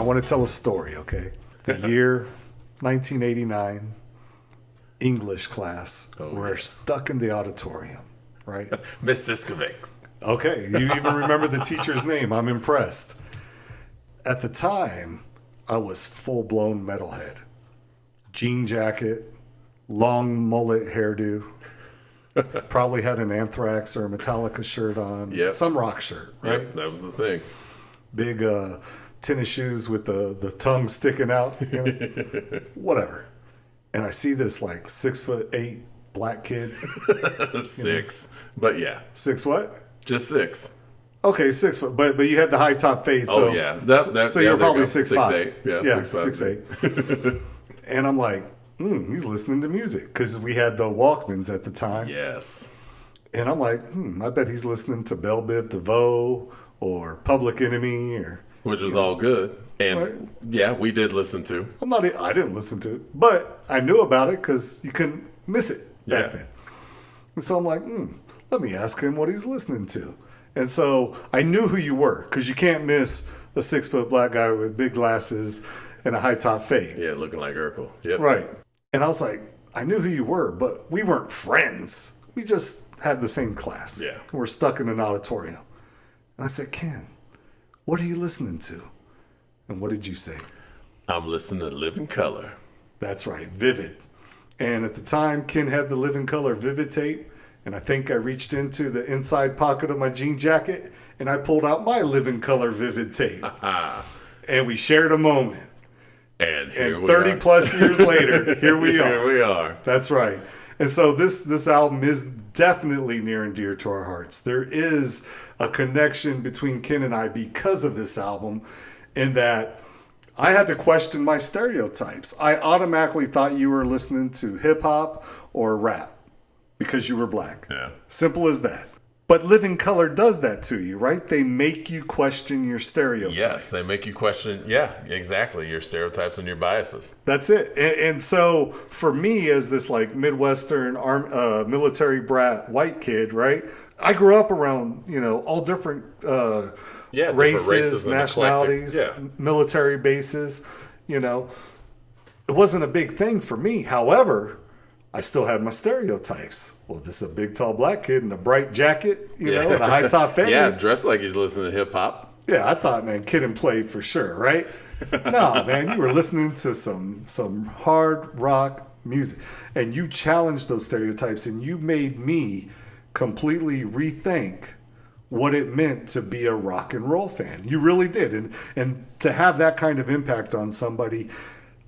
I want to tell a story, okay? The year 1989, English class. We're stuck in the auditorium, right? Miss Siskovic. Okay, you even remember the teacher's name. I'm impressed. At the time, I was full-blown metalhead. Jean jacket, long mullet hairdo. Probably had an Anthrax or a Metallica shirt on. Yep. Some rock shirt, right? Yep, that was the thing. Big tennis shoes with the tongue sticking out. You know? Whatever. And I see this like 6'8" black kid. 6. But yeah. 6 what? Just 6. Okay, 6 foot. But you had the high top fade. So, oh, yeah. So you're probably 6'5". 6'8". Yeah, 6'8". And I'm like, he's listening to music. Because we had the Walkmans at the time. Yes. And I'm like, I bet he's listening to Belle Biv DeVoe or Public Enemy or... Which was all good. And, right? yeah, we did listen to. I didn't listen to it. But I knew about it because you couldn't miss it back then. And so I'm like, let me ask him what he's listening to. And so I knew who you were because you can't miss a 6-foot black guy with big glasses and a high top fade. Yeah, looking like Urkel. Yep. Right. And I was like, I knew who you were, but we weren't friends. We just had the same class. Yeah. We're stuck in an auditorium. And I said, Ken, what are you listening to? And what did you say? I'm listening to Living Color. That's right, Vivid. And at the time, Ken had the Living Color Vivid tape. And I think I reached into the inside pocket of my jean jacket and I pulled out my Living Color Vivid tape. And we shared a moment. And 30 plus years later, here we are. Here we are. That's right. And so this album is definitely near and dear to our hearts. There is a connection between Ken and I because of this album, in that I had to question my stereotypes. I automatically thought you were listening to hip hop or rap because you were black. Yeah. Simple as that. But Living Color does that to you, right? They make you question your stereotypes. Yes, they make you question, exactly, your stereotypes and your biases. That's it. And so for me, as this like Midwestern military brat white kid, right? I grew up around, all different races, nationalities, military bases, It wasn't a big thing for me. However, I still had my stereotypes. Well, this is a big, tall black kid in a bright jacket, and a high top fade. Yeah, dressed like he's listening to hip hop. Yeah, I thought, man, Kid and Play for sure, right? No, man, you were listening to some hard rock music, and you challenged those stereotypes, and you made me completely rethink what it meant to be a rock and roll fan. You really did, and to have that kind of impact on somebody.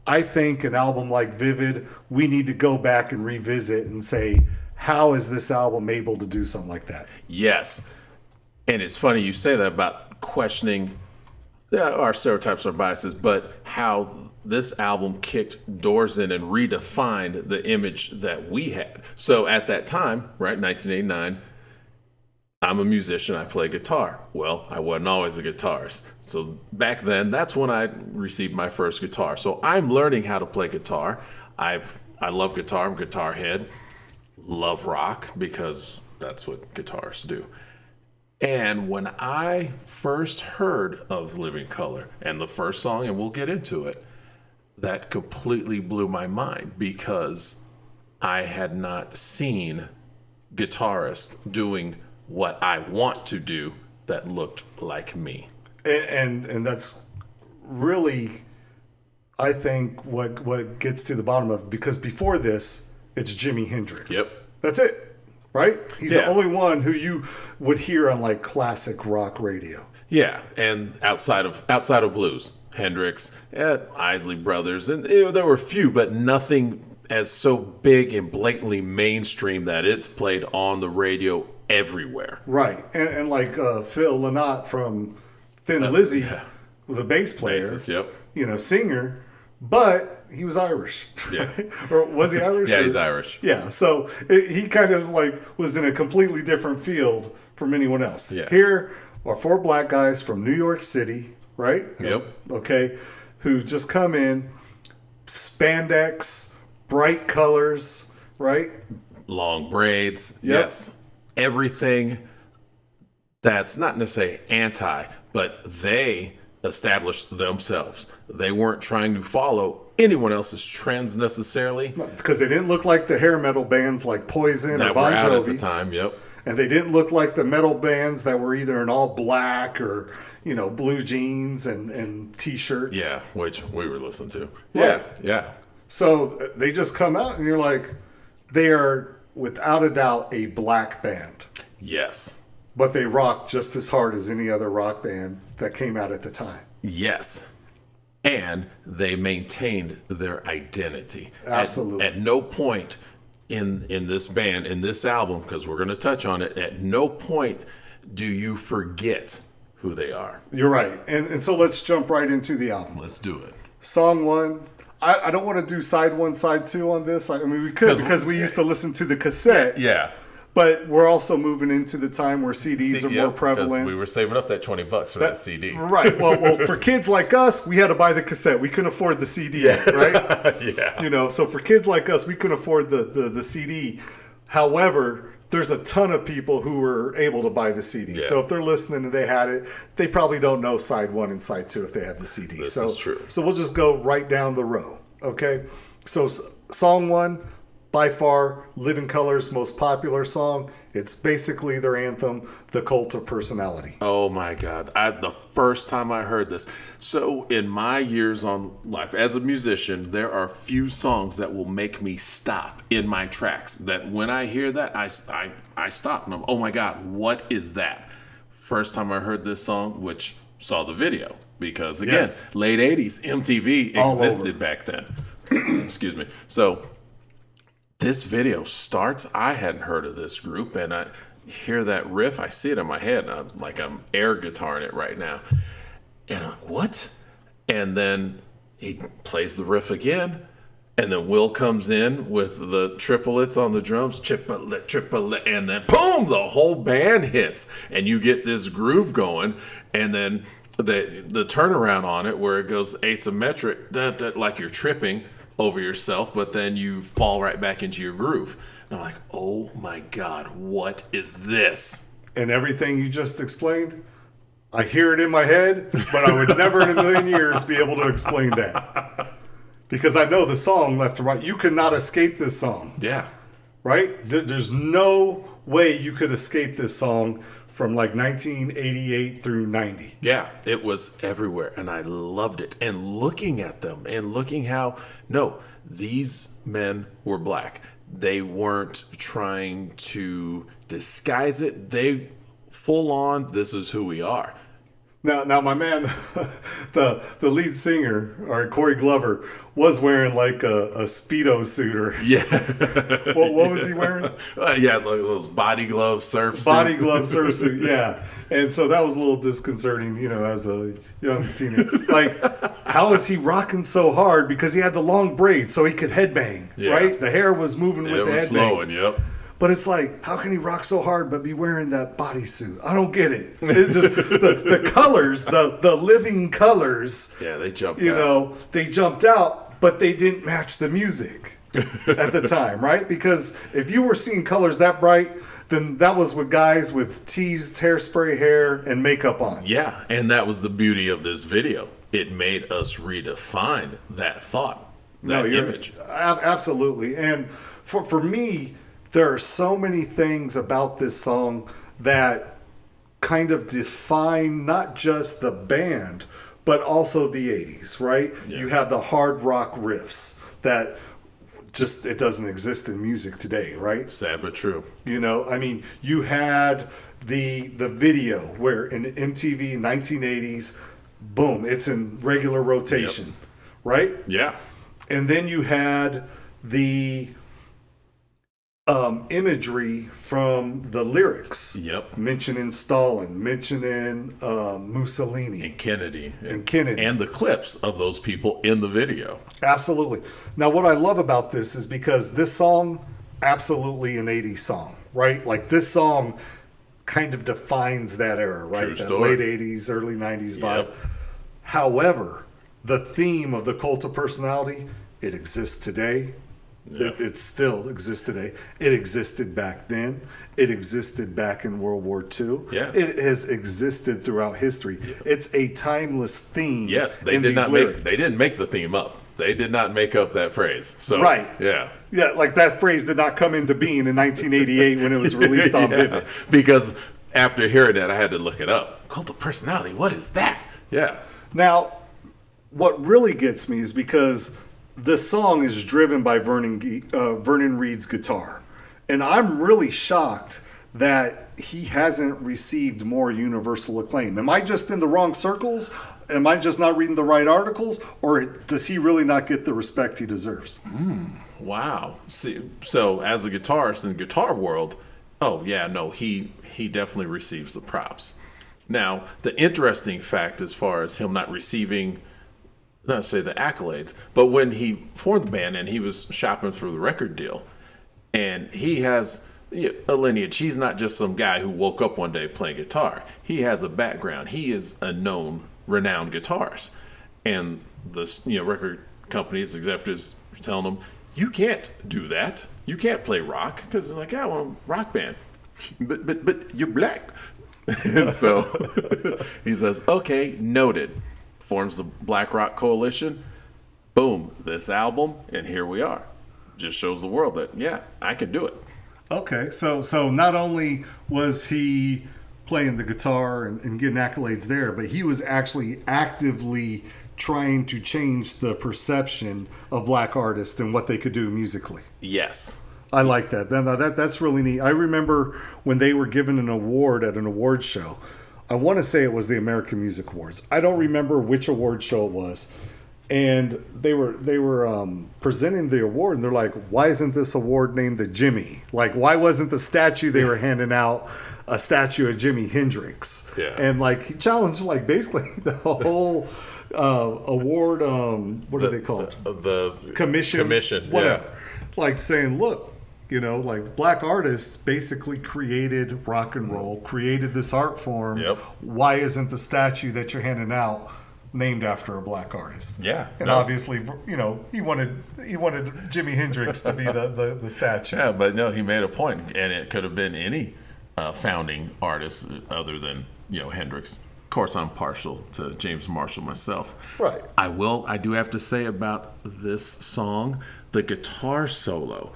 I think an album like Vivid, we need to go back and revisit and say, how is this album able to do something like that? Yes. And it's funny you say that about questioning our stereotypes or biases, but how this album kicked doors in and redefined the image that we had. So at that time, right, 1989, I'm a musician, I play guitar. Well, I wasn't always a guitarist. So back then, that's when I received my first guitar. So I'm learning how to play guitar. I love guitar, I'm a guitar head. Love rock because that's what guitarists do. And when I first heard of Living Color and the first song, and we'll get into it, that completely blew my mind because I had not seen guitarists doing what I want to do that looked like me. And that's really, I think, what gets to the bottom of it. Because before this, it's Jimi Hendrix. Yep. That's it, right? He's the only one who you would hear on like classic rock radio. Yeah, and outside of blues, Hendrix, Isley Brothers, and there were a few, but nothing as so big and blatantly mainstream that it's played on the radio everywhere. Right, and like Phil Lynott from Thin Lizzy, the bass player, bassist, singer, but he was Irish. Yeah. Or was he Irish? Yeah, he's Irish. Yeah, so he kind of like was in a completely different field from anyone else. Yeah. Here are 4 black guys from New York City, right? Yep. Okay, who just come in, spandex, bright colors, right? Long braids. Yep. Yes. Everything that's not necessarily anti, but they established themselves. They weren't trying to follow anyone else's trends necessarily. Because they didn't look like the hair metal bands like Poison That or Bon were out at the Jovi. time, yep. And they didn't look like the metal bands that were either in all black or, blue jeans and T-shirts. Yeah, which we were listening to. Right. Yeah. So they just come out and you're like, they are without a doubt a black band. Yes. But they rock just as hard as any other rock band that came out at the time. Yes. And they maintained their identity. Absolutely. At no point in this band, in this album, because we're going to touch on it, at no point do you forget who they are. You're right. And so let's jump right into the album. Let's do it. Song 1. I don't want to do side 1, side 2 on this. I mean, we could because we used to listen to the cassette. Yeah. But we're also moving into the time where CDs are more prevalent. We were saving up that $20 for that CD. Right. Well, for kids like us, we had to buy the cassette. We couldn't afford the CD, right? Yeah. So for kids like us, we couldn't afford the CD. However, there's a ton of people who were able to buy the CD. Yeah. So if they're listening and they had it, they probably don't know side 1 and side 2 if they had the CD. This is true. So we'll just go right down the row, okay? So song 1, by far, Living Colour's most popular song. It's basically their anthem, The Cult of Personality. Oh my God. The first time I heard this. So in my years on life as a musician, there are few songs that will make me stop in my tracks. That when I hear that, I stop and I'm, oh my God, what is that? First time I heard this song, which saw the video. Because again, Yes. late 80s, MTV All existed over. back then. Excuse me. So this video starts. I hadn't heard of this group, and I hear that riff. I see it in my head. I'm air guitaring it right now. And I'm like, what? And then he plays the riff again. And then Will comes in with the triplets on the drums, triplet, triplet, and then boom, the whole band hits. And you get this groove going. And then the turnaround on it where it goes asymmetric, like you're tripping over yourself, but then you fall right back into your groove. And I'm like, oh my God, what is this? And everything you just explained, I hear it in my head, but I would never in a million years be able to explain that. Because I know the song left to right. You cannot escape this song, Yeah. right? There's no way you could escape this song from like 1988 through 90. Yeah, it was everywhere, and I loved it. And looking at them and looking how, no, these men were black. They weren't trying to disguise it. They full on, this is who we are. Now, my man, the lead singer, or Corey Glover, was wearing like a Speedo suit or Yeah. what was he wearing? Yeah, like those body glove surf suit. Body glove surf suit, yeah. And so that was a little disconcerting, as a young teenager. Like, how is he rocking so hard? Because he had the long braids so he could headbang, right? The hair was moving with It the was headbang. flowing, yep. But it's like, how can he rock so hard but be wearing that bodysuit? I don't get it. It's just the colors, the living colors. Yeah, they jumped out. They jumped out, but they didn't match the music at the time, right? Because if you were seeing colors that bright, then that was with guys with teased hairspray hair and makeup on. Yeah, and that was the beauty of this video. It made us redefine that thought, that image. Absolutely. And for me, there are so many things about this song that kind of define not just the band, but also the 80s, right? Yeah. You have the hard rock riffs that just, it doesn't exist in music today, right? Sad but true. You had the video where in MTV 1980s, boom, it's in regular rotation, right? Yeah. And then you had the imagery from the lyrics. Yep. Mentioning Stalin, mentioning Mussolini. And Kennedy. And Kennedy. And the clips of those people in the video. Absolutely. Now, what I love about this is because this song, absolutely an 80s song, right? Like, this song kind of defines that era, right? True That story. late 80s, early 90s vibe. Yep. However, the theme of the cult of personality, it exists today It still exists today. It existed back then. It existed back in World War II. Yeah. It has existed throughout history. Yeah. It's a timeless theme. Yes, they didn't make the theme up. They did not make up that phrase. So right. Yeah. Yeah, like that phrase did not come into being in 1988 when it was released on Vivid. Because after hearing that, I had to look it up. Cult of personality, what is that? Yeah. Now, what really gets me is because the song is driven by Vernon Reid's guitar. And I'm really shocked that he hasn't received more universal acclaim. Am I just in the wrong circles? Am I just not reading the right articles? Or does he really not get the respect he deserves? Wow. See, so as a guitarist in the guitar world, he definitely receives the props. Now, the interesting fact as far as him not receiving, not say the accolades, but when he formed the band and he was shopping for the record deal, and he has a lineage. He's not just some guy who woke up one day playing guitar. He has a background. He is a renowned guitarist. And the record companies, executives were telling him, you can't do that. You can't play rock. Because they're like, yeah, well, I'm a rock band. But you're black. And so he says, okay, noted. Forms the Black Rock Coalition. Boom, this album, and here we are. Just shows the world that, yeah, I can do it. Okay, so not only was he playing the guitar and getting accolades there, but he was actually actively trying to change the perception of black artists and what they could do musically. Yes. I like that. That's really neat. I remember when they were given an award at an award show. I want to say it was the American Music Awards. I don't remember which award show it was. And they were presenting the award, and they're like, why isn't this award named the Jimmy? Like, why wasn't the statue they were handing out a statue of Jimi Hendrix? Yeah. And like, he challenged like basically the whole award, what are they called? The commission, whatever. Yeah. Like saying, look, like black artists basically created rock and roll, created this art form. Yep. Why isn't the statue that you're handing out named after a black artist? Yeah. And obviously, he wanted Jimi Hendrix to be the statue. Yeah, but no, he made a point, and it could have been any founding artist other than Hendrix. Of course, I'm partial to James Marshall myself. Right. I do have to say about this song, the guitar solo.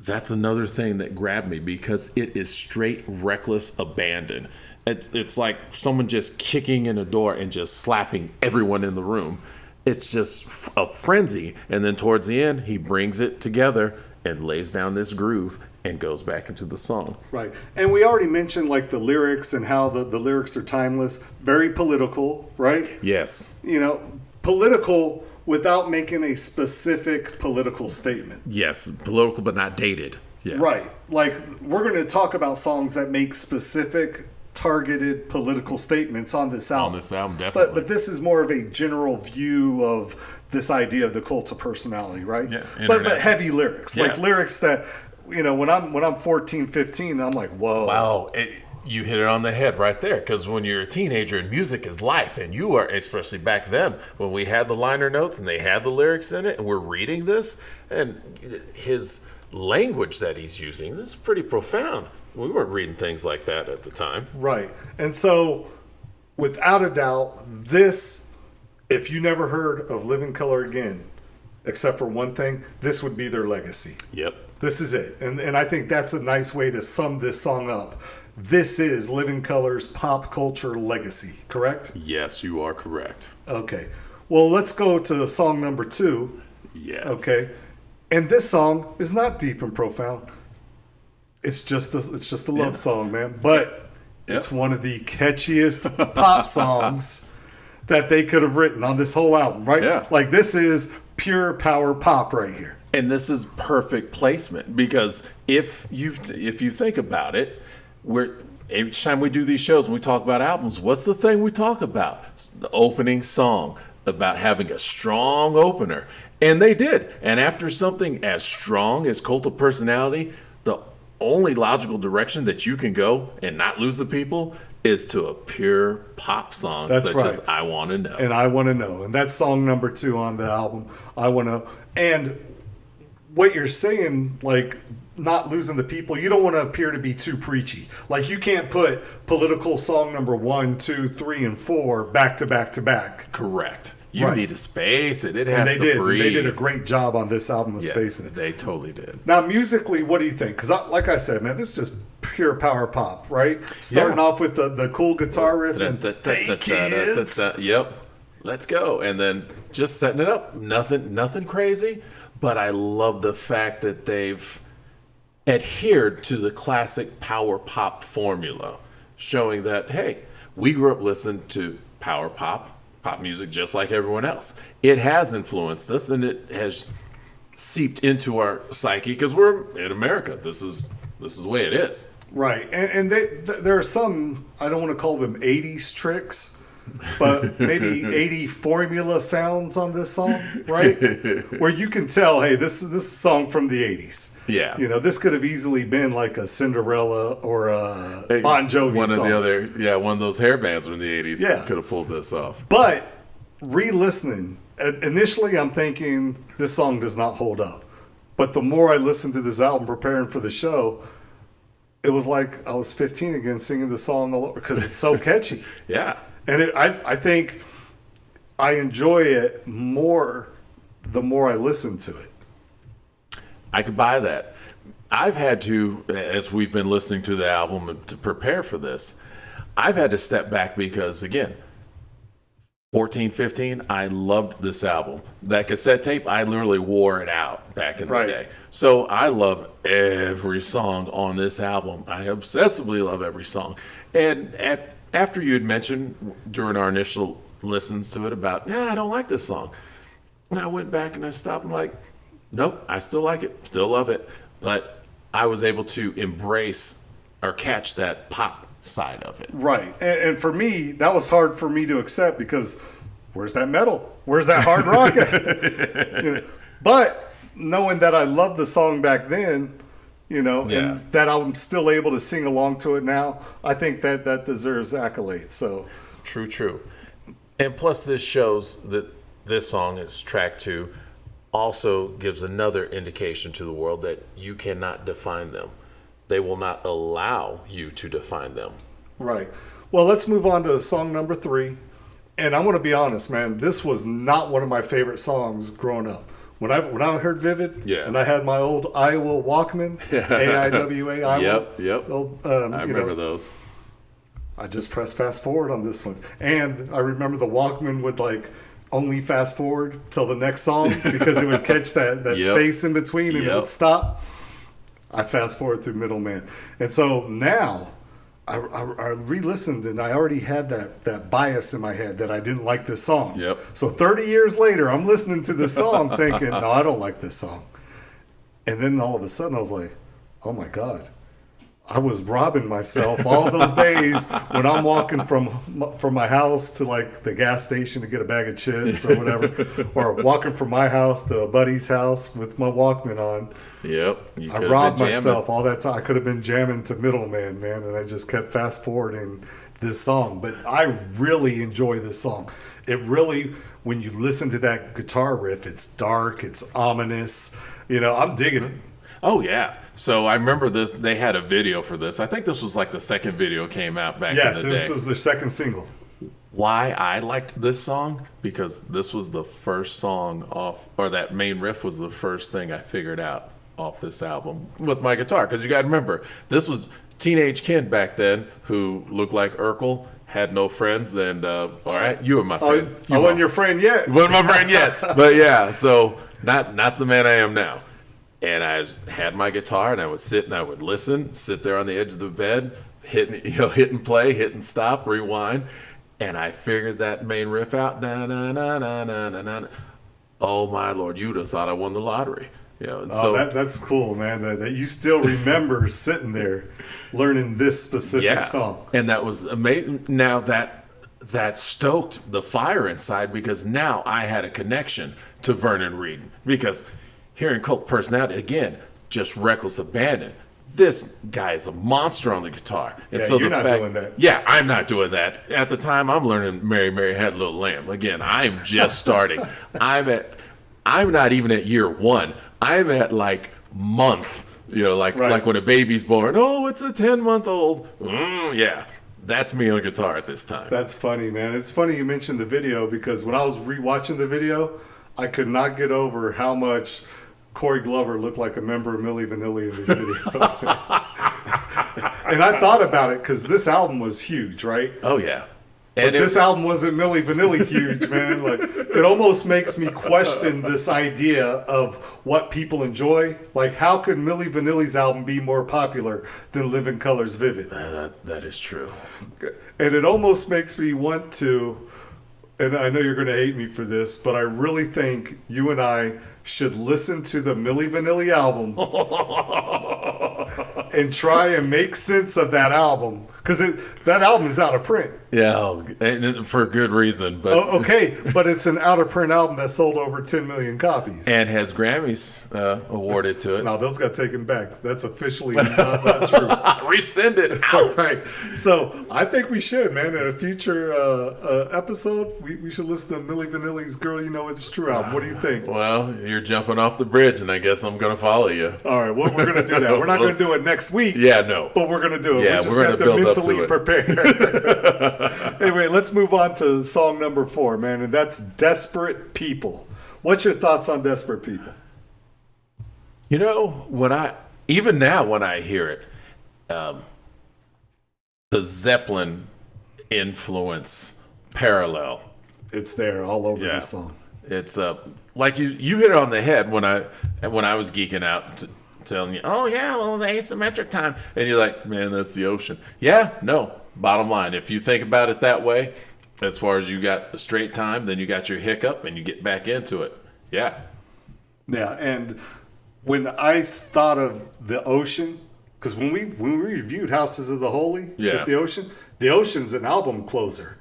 That's another thing that grabbed me because it is straight reckless abandon. It's like someone just kicking in a door and just slapping everyone in the room. It's just a frenzy. And then towards the end, he brings it together and lays down this groove and goes back into the song. Right. And we already mentioned like the lyrics and how the lyrics are timeless, very political, right? Yes. Political without making a specific political statement. Yes, political but not dated. Yes. Right. Like we're going to talk about songs that make specific targeted political statements on this album. On this album, definitely. But this is more of a general view of this idea of the cult of personality, right? Yeah. But heavy lyrics. Yes. Like lyrics that, when I'm 14, 15, I'm like, whoa. Wow. You hit it on the head right there, because when you're a teenager and music is life, and you are, especially back then, when we had the liner notes and they had the lyrics in it, and we're reading this, and his language that he's using, this is pretty profound. We weren't reading things like that at the time. Right. And so, without a doubt, this, if you never heard of Living Color Again, except for one thing, this would be their legacy. Yep. This is it. And I think that's a nice way to sum this song up. This is Living Color's pop culture legacy, correct? Yes, you are correct. Okay. Well, let's go to song number 2. Yes. Okay. And this song is not deep and profound. It's just a love song, man. But it's one of the catchiest pop songs that they could have written on this whole album, right? Yeah. Like this is pure power pop right here. And this is perfect placement because if you think about it, each time we do these shows and we talk about albums, what's the thing we talk about? It's the opening song, about having a strong opener. And they did. And after something as strong as Cult of Personality, the only logical direction that you can go and not lose the people is to a pure pop song such as I Want to Know. And I Want to Know. And that's song number 2 on the album, I Want to Know. And what you're saying, like not losing the people, you don't want to appear to be too preachy. Like you can't put political song number 1, 2, 3, and 4 back to back to back. Correct. You need to space it. It has to breathe. They did a great job on this album of spacing it. They totally did. Now, musically, what do you think? Because, like I said, man, this is just pure power pop, right? Starting off with the cool guitar riff and hey, kids. Yep. Let's go. And then just setting it up. Nothing crazy. But I love the fact that they've adhered to the classic power pop formula, showing that, hey, we grew up listening to power pop music just like everyone else. It has influenced us, and it has seeped into our psyche because we're in America. This is the way it is. Right. And there are some, I don't want to call them 80s tricks, but maybe 80 formula sounds on this song, right? Where you can tell, hey, this is a song from the 80s. Yeah. You know, this could have easily been like a Cinderella or a Bon Jovi one song. Of the other, one of those hair bands from the 80s could have pulled this off. But re-listening, initially I'm thinking this song does not hold up. But the more I listened to this album preparing for the show, it was like I was 15 again singing the song all over because it's so catchy. Yeah. And I think I enjoy it more the more I listen to it. I could buy that. I've had to, as we've been listening to the album to prepare for this, I've had to step back because, again, 14, 15, I loved this album. That cassette tape, I literally wore it out back in the day. So I love every song on this album. I obsessively love every song. And after you had mentioned during our initial listens to it about, I don't like this song. And I went back and I stopped and like, nope, I still like it, still love it. But I was able to embrace or catch that pop side of it. Right. And for me, that was hard for me to accept because where's that metal? Where's that hard rock? But knowing that I loved the song back then, and that I'm still able to sing along to it now, I think that deserves accolades. So True. And plus this shows that this song is track 2 also gives another indication to the world that you cannot define them. They will not allow you to define them. Right. Well, let's move on to song number 3. And I'm going to be honest, man, this was not one of my favorite songs growing up. When I heard Vivid, and I had my old Iowa Walkman, AIWA Iowa. Yep. I remember those. I just pressed fast forward on this one. And I remember the Walkman would only fast forward till the next song because it would catch that space in between and it would stop. I fast forward through Middleman. And so now I re-listened and I already had that bias in my head that I didn't like this song. Yep. So 30 years later, I'm listening to this song thinking, no, I don't like this song. And then all of a sudden I was like, oh my God. I was robbing myself all those days when I'm walking from my house to the gas station to get a bag of chips or whatever, or walking from my house to a buddy's house with my Walkman on. Yep. I robbed myself all that time. I could have been jamming to Middleman, man, and I just kept fast forwarding this song. But I really enjoy this song. It really, when you listen to that guitar riff, it's dark, it's ominous. I'm digging it. Oh, yeah. So I remember this. They had a video for this. I think this was the second video came out back in the day. Yes, this is their second single. Why I liked this song? Because this was the first song off, or that main riff was the first thing I figured out off this album with my guitar. Because you got to remember, this was teenage kid back then who looked like Urkel, had no friends, and all right, you were my friend. I wasn't your friend yet. Wasn't my friend yet. But yeah, so not the man I am now. And I had my guitar, and I would sit and I would listen, sit there on the edge of the bed, hit and play, hit and stop, rewind, and I figured that main riff out. Na na na na na na na. Oh my Lord, you'd have thought I won the lottery. That's cool, man. That you still remember sitting there learning this specific song. And that was amazing. Now that stoked the fire inside because now I had a connection to Vernon Reid because. Hearing Cult Personality, again, just reckless abandon. This guy is a monster on the guitar. And so you're not doing that. Yeah, I'm not doing that. At the time, I'm learning Mary, Mary Had a Little Lamb. Again, I'm just starting. I'm not even at year 1. I'm at like month. Like when a baby's born. Oh, it's a 10-month-old. Yeah, that's me on guitar at this time. That's funny, man. It's funny you mentioned the video because when I was rewatching the video, I could not get over how much Corey Glover looked like a member of Milli Vanilli in this video. And I thought about it because this album was huge, right? Oh, yeah. But this album wasn't Milli Vanilli huge, man. Like, it almost makes me question this idea of what people enjoy. Like, how could Milli Vanilli's album be more popular than Living Colors Vivid? That is true. And it almost makes me want to, and I know you're going to hate me for this, but I really think you and I should listen to the Milli Vanilli album and try and make sense of that album. Because that album is out of print. Yeah, and for good reason. But okay, but it's an out of print album that sold over 10 million copies. And has Grammys awarded to it. No, those got taken back. That's officially not true. Rescind it. Out. Right. So I think we should, man. In a future episode, we should listen to Milli Vanilli's Girl You Know It's True album. What do you think? Well, you're jumping off the bridge, and I guess I'm going to follow you. All right, well, we're going to do that. We're not going to do it next week. Yeah, no. But we're going to do it. Yeah, we just have to mentally prepare. Anyway, let's move on to song number 4, man, and that's Desperate People. What's your thoughts on Desperate People? Even now when I hear it, the Zeppelin influence parallel. It's there all over the song. It's like you hit it on the head when I was geeking out telling you, oh yeah, well, the asymmetric time, and you're like, man, that's the ocean. Yeah, no. Bottom line, if you think about it that way, as far as you got a straight time, then you got your hiccup and you get back into it. Yeah. Yeah, and when I thought of the ocean, because when we reviewed Houses of the Holy with the ocean's an album closer.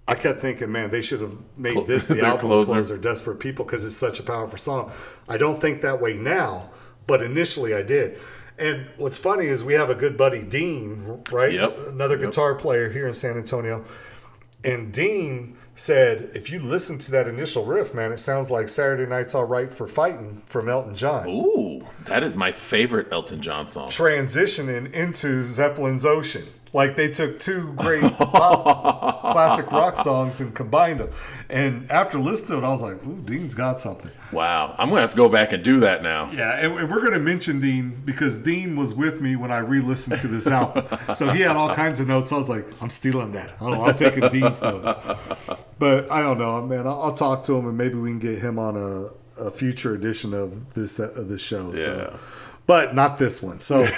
I kept thinking, man, they should have made this the album closer, Desperate People, because it's such a powerful song. I don't think that way now, but initially I did. And what's funny is we have a good buddy, Dean, right? Yep. Another guitar player here in San Antonio. And Dean said, if you listen to that initial riff, man, it sounds like Saturday Night's All Right for Fighting from Elton John. Ooh, that is my favorite Elton John song. Transitioning into Zeppelin's Ocean. Like they took two great classic rock songs and combined them. And after listening to it, I was like, ooh, Dean's got something. Wow. I'm going to have to go back and do that now. Yeah, and we're going to mention Dean because Dean was with me when I re-listened to this album. So he had all kinds of notes. I was like, I'm stealing that. Oh, I'm taking Dean's notes. But I don't know, man. I'll talk to him and maybe we can get him on a future edition of this show. Yeah. So. But not this one. So,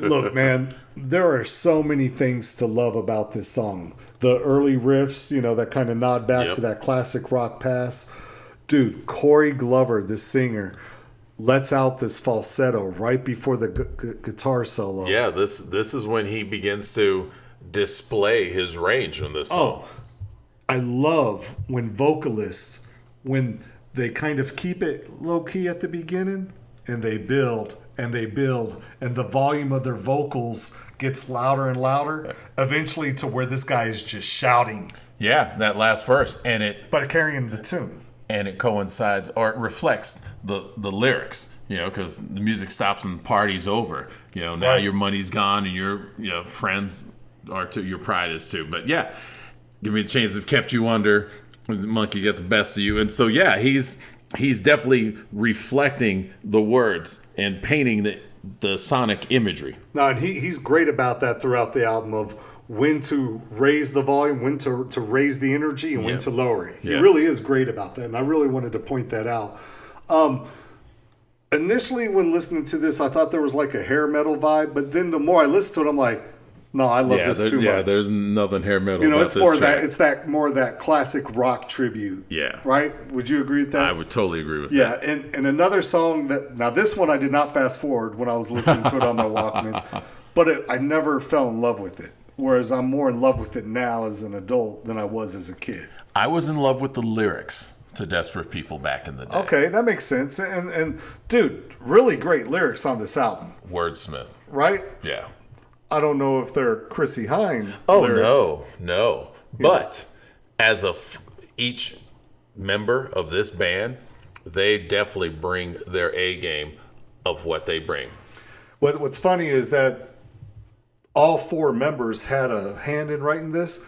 look, man, there are so many things to love about this song. The early riffs, that kind of nod back to that classic rock pass. Dude, Corey Glover, the singer, lets out this falsetto right before the guitar solo. Yeah, this is when he begins to display his range on this song. Oh, I love when vocalists, when they kind of keep it low-key at the beginning, and they build, and the volume of their vocals gets louder and louder, eventually to where this guy is just shouting. Yeah, that last verse. But carrying the tune. And it coincides, or it reflects the lyrics, because the music stops and the party's over. Now right. Your money's gone and your friends are too, your pride is too. But yeah, give me a chance have kept you under, the monkey get the best of you. And so, yeah, he's definitely reflecting the words and painting the sonic imagery. No, and he's great about that throughout the album of when to raise the volume, when to raise the energy, and when to lower it. He really is great about that, and I really wanted to point that out. Initially, when listening to this, I thought there was like a hair metal vibe, but then the more I listened to it, I'm like, no, I love this too much. Yeah, there's nothing hair metal about it's more that it's that more of that classic rock tribute. Yeah. Right? Would you agree with that? I would totally agree with that. Yeah, and another song now this one I did not fast forward when I was listening to it on my Walkman, but I never fell in love with it. Whereas I'm more in love with it now as an adult than I was as a kid. I was in love with the lyrics to Desperate People back in the day. Okay, that makes sense. And dude, really great lyrics on this album. Wordsmith. Right? Yeah. I don't know if they're Chrissy Hine lyrics. No. But as each member of this band they definitely bring their A game of what they bring. What's funny is that all four members had a hand in writing this,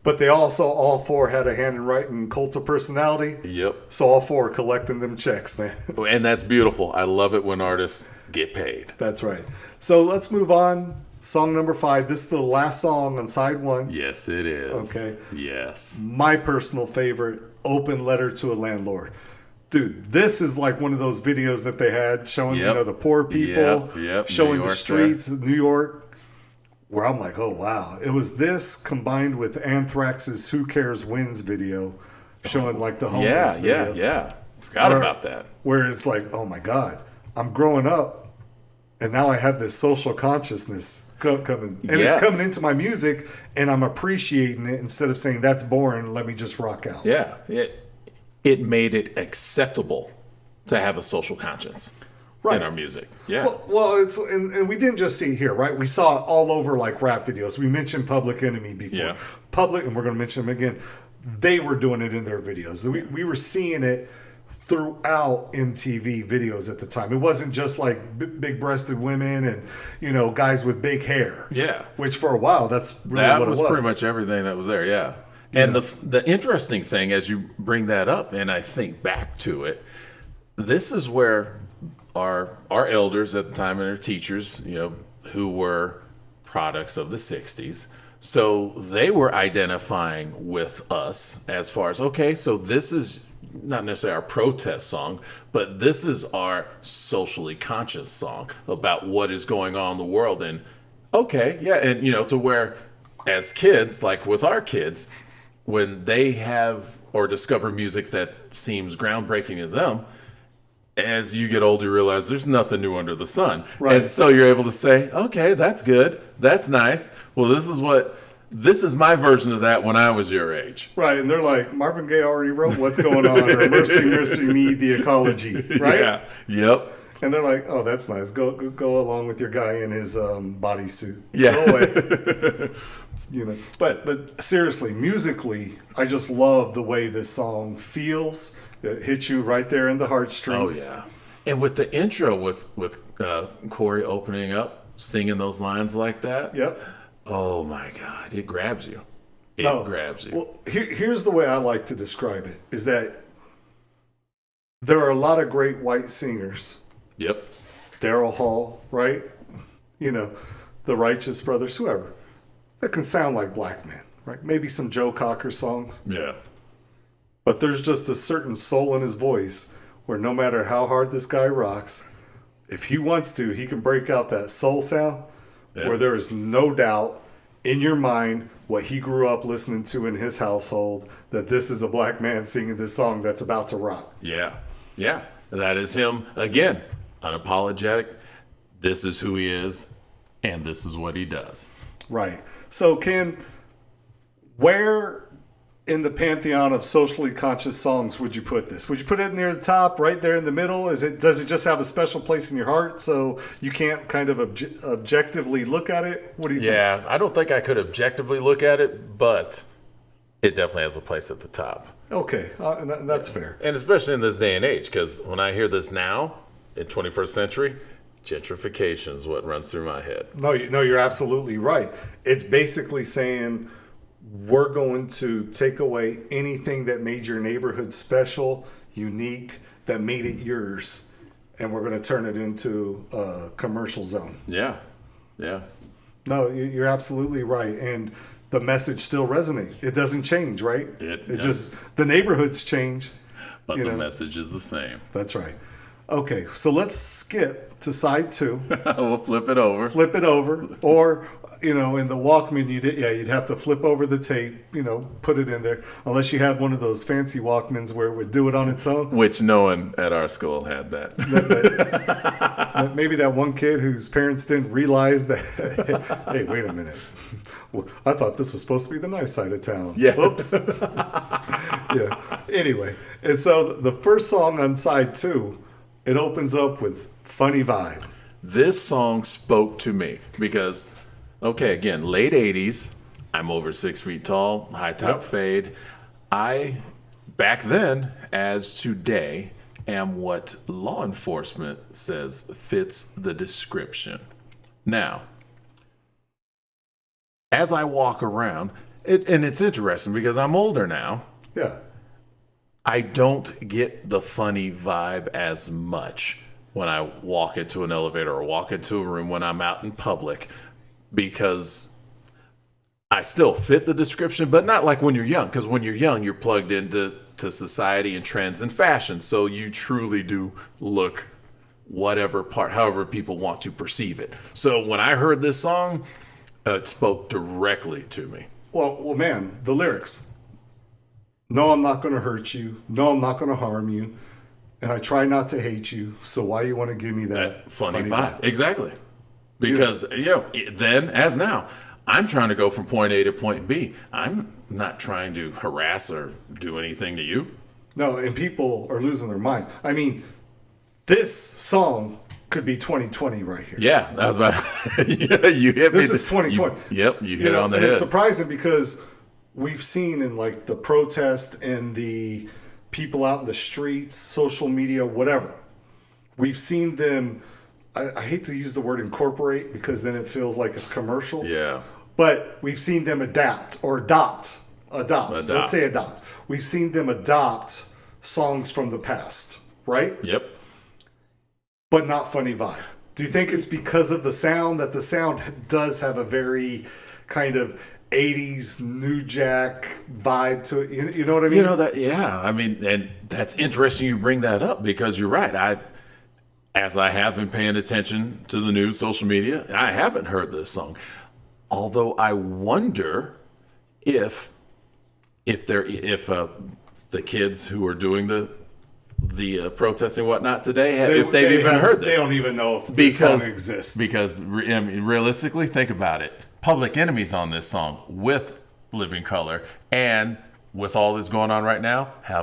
but they also all four had a hand in writing Cult of Personality. Yep. So all four are collecting them checks, man. And that's beautiful. I love it when artists get paid. That's right. So let's move on. Song number 5. This is the last song on side 1. Yes, it is. Okay. Yes. My personal favorite, Open Letter to a Landlord. Dude, this is like one of those videos that they had showing, the poor people, showing the streets of New York, where I'm like, oh, wow. It was this combined with Anthrax's Who Cares Wins video showing like the homeless video. Yeah. Forgot about that. Where it's like, oh, my God, I'm growing up, and now I have this social consciousness coming. And it's coming into my music, and I'm appreciating it instead of saying, that's boring, let me just rock out. Yeah. It made it acceptable to have a social conscience in our music. Yeah. Well, it's and we didn't just see it here, right? We saw it all over like rap videos. We mentioned Public Enemy before. Yeah. Public, and we're going to mention them again. They were doing it in their videos. We were seeing it throughout MTV videos at the time. It wasn't just like big-breasted women and guys with big hair. Yeah. Which for a while that's really what it was. That was pretty much everything that was there. Yeah. And the interesting thing, as you bring that up, and I think back to it, this is where our elders at the time and our teachers, who were products of the 60s, so they were identifying with us as far as, okay, so this is not necessarily our protest song, but this is our socially conscious song about what is going on in the world. And okay, yeah, and to where as kids, like with our kids, when they have or discover music that seems groundbreaking to them, as you get older, you realize there's nothing new under the sun. Right. And so you're able to say, okay, that's good. That's nice. Well, this is my version of that when I was your age. Right. And they're like, Marvin Gaye already wrote What's Going On or Mercy Me, The Ecology. Right? Yeah. Yep. And they're like, oh, that's nice. Go along with your guy in his bodysuit. Yeah. Go away. But seriously, musically, I just love the way this song feels. It hits you right there in the heartstrings. Oh, yeah. And with the intro with Corey opening up, singing those lines like that. Yep. Oh, my God. It grabs you. It grabs you. Well, here's the way I like to describe it, is that there are a lot of great white singers. Yep. Daryl Hall, right? The Righteous Brothers, whoever. That can sound like black men, right? Maybe some Joe Cocker songs. Yeah. But there's just a certain soul in his voice where no matter how hard this guy rocks, if he wants to, he can break out that soul sound where there is no doubt in your mind what he grew up listening to in his household, that this is a black man singing this song that's about to rock. Yeah. Yeah. That is him again. Unapologetic. This is who he is, and this is what he does. Right. So, Ken, where in the pantheon of socially conscious songs would you put this? Would you put it near the top, right there in the middle? Does it just have a special place in your heart so you can't kind of objectively look at it? What do you think? Yeah, I don't think I could objectively look at it, but it definitely has a place at the top. Okay, and that's fair. And especially in this day and age, because when I hear this now, in 21st century, gentrification is what runs through my head. No, you're absolutely right. It's basically saying we're going to take away anything that made your neighborhood special, unique, that made it yours, and we're going to turn it into a commercial zone. Yeah. No, you're absolutely right. And the message still resonates. It doesn't change, right? It just, the neighborhoods change. But the message is the same. That's right. Okay, so let's skip to side 2. We'll flip it over. Or, in the Walkman, you'd have to flip over the tape, put it in there. Unless you had one of those fancy Walkmans where it would do it on its own. Which no one at our school had that. Maybe that one kid whose parents didn't realize that, hey, wait a minute. Well, I thought this was supposed to be the nice side of town. Yeah. Oops. Yeah. Anyway, and so the first song on side 2, it opens up with Funny Vibe. This song spoke to me because, okay, again, late 80s, I'm over 6 feet tall, high top fade. I, back then, as today, and what law enforcement says fits the description. Now, as I walk around, and it's interesting because I'm older now. Yeah. I don't get the funny vibe as much when I walk into an elevator or walk into a room when I'm out in public, because I still fit the description, but not like when you're young. Because when you're young, you're plugged into society and trends and fashion. So you truly do look however people want to perceive it. So when I heard this song, it spoke directly to me. Well, man, the lyrics. No, I'm not going to hurt you. No, I'm not going to harm you. And I try not to hate you. So why you want to give me that funny vibe? Exactly. Because, then as now, I'm trying to go from point A to point B. I'm not trying to harass or do anything to you. No, and people are losing their mind. I mean, this song could be 2020 right here. Yeah, that was about. You hit me. This is 2020. You hit on the and head. It's surprising because we've seen in like the protest and the people out in the streets, social media, whatever. We've seen them. I hate to use the word incorporate because then it feels like it's commercial. Yeah. But we've seen them adopt. Let's say adopt. We've seen them adopt songs from the past, right? Yep. But not funny vibe. Do you think it's because of the sound, that the sound does have a very kind of 80s New Jack vibe to it? You know what I mean? I mean, and that's interesting you bring that up because you're right. As I have been paying attention to the news, social media, I haven't heard this song. Although I wonder if the kids who are doing the protesting and whatnot today, if they've even heard this. They don't even know if this song exists. Because realistically, think about it. Public Enemy's on this song with Living Color, and with all this going on right now, how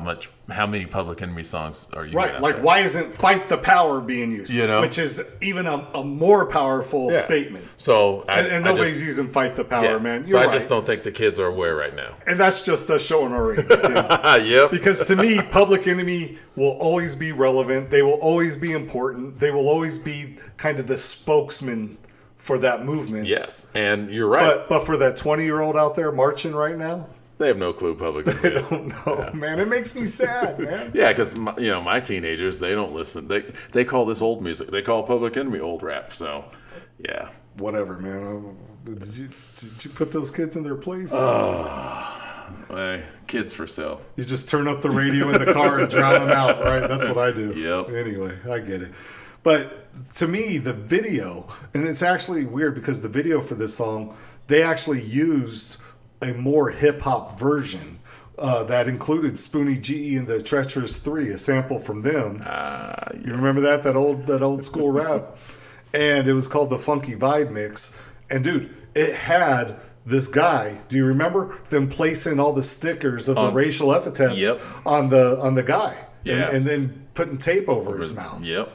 many Public Enemy songs are you right? Like, why isn't "Fight the Power" being used? Which is even a more powerful statement. So, and nobody's using "Fight the Power," man. I just don't think the kids are aware right now. And that's just us showing our age. Yep. Because to me, Public Enemy will always be relevant. They will always be important. They will always be kind of the spokesman for that movement. Yes, and you're right. But for that 20-year-old out there marching right now, they have no clue Public Enemy. They don't know, man. It makes me sad, man. Yeah, because my teenagers, they don't listen. They call this old music. They call Public Enemy old rap. So, yeah. Whatever, man. Did you put those kids in their place? Kids for sale. You just turn up the radio in the car and drown them out, right? That's what I do. Yep. Anyway, I get it. But to me, the video, and it's actually weird because the video for this song, they actually used a more hip-hop version that included Spoonie G and the Treacherous 3, a sample from them. Yes. You remember that old school rap? And it was called the Funky Vibe Mix. And dude, it had this guy. Do you remember them placing all the stickers of the racial epithets on the guy? Yeah. And then putting tape over his mouth. Yep.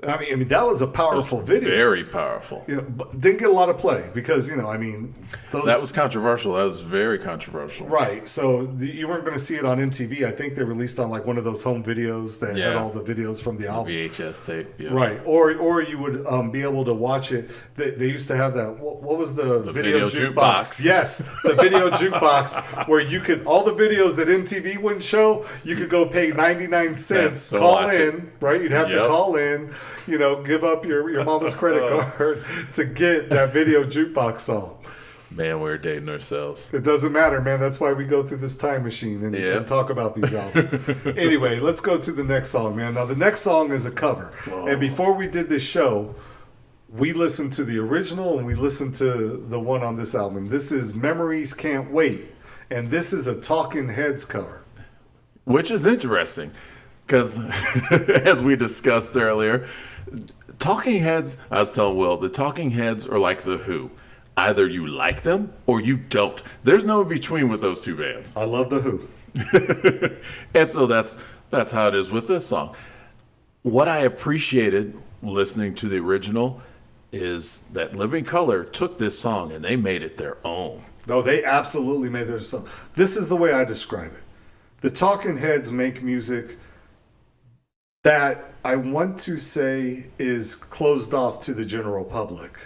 I mean, that was a powerful video. Very powerful. But didn't get a lot of play because, that was controversial. That was very controversial. Right. So you weren't going to see it on MTV. I think they released on like one of those home videos that had all the videos from the album. VHS tape. Yeah. Right. Or you would be able to watch it. They used to have that. What was the video jukebox? Yes. The video jukebox where you could, all the videos that MTV wouldn't show, you could go pay 99 cents, call in, right? You'd have to call in. Give up your mama's credit card to get that video jukebox song. Man, we're dating ourselves. It doesn't matter, man. That's why we go through this time machine and talk about these albums. Anyway, let's go to the next song, man. Now, the next song is a cover. Whoa. And before we did this show, we listened to the original and we listened to the one on this album. This is Memories Can't Wait. And this is a Talking Heads cover. Which is interesting. Because, as we discussed earlier, Talking Heads, I was telling Will, the Talking Heads are like The Who. Either you like them or you don't. There's no in between with those two bands. I love The Who. And so that's how it is with this song. What I appreciated listening to the original is that Living Color took this song and they made it their own. No, they absolutely made their song. This is the way I describe it. The Talking Heads make music that I want to say is closed off to the general public,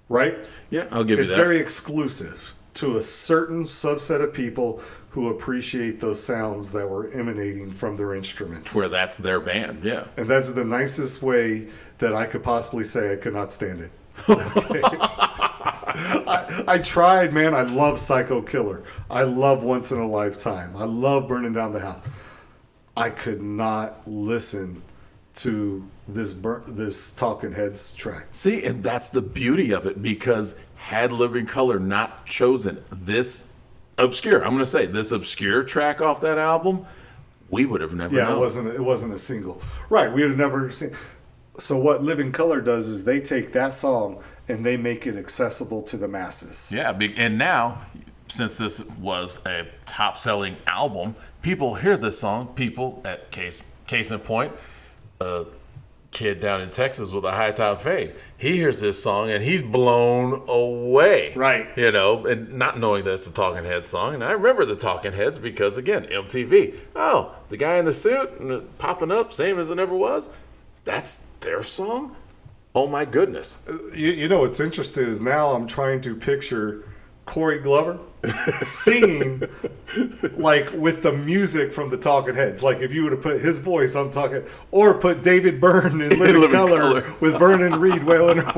right? Yeah, I'll give you It's that. very exclusive to a certain subset of people who appreciate those sounds that were emanating from their instruments. Where that's their band, yeah. And that's the nicest way that I could possibly say I could not stand it. Okay. I tried, man. I love Psycho Killer. I love Once in a Lifetime. I love Burning Down the House. I could not listen to this Talking Heads track. See, and that's the beauty of it, because had Living Color not chosen this obscure, I'm going to say this obscure track off that album, we would have never known. It wasn't a single. Right, we would have never seen. So what Living Color does is they take that song and they make it accessible to the masses. Yeah, and now, since this was a top-selling album, people hear this song. People, at case in point, a kid down in Texas with a high top fade, he hears this song and he's blown away. Right. You know, and not knowing that it's a Talking Heads song. And I remember the Talking Heads because, again, MTV. Oh, the guy in the suit and popping up, same as it ever was. That's their song? Oh, my goodness. You know what's interesting is now I'm trying to picture Corey Glover singing like with the music from the Talking Heads. Like if you would have put his voice on Talking, or put David Byrne in Living Color with Vernon Reid wailing around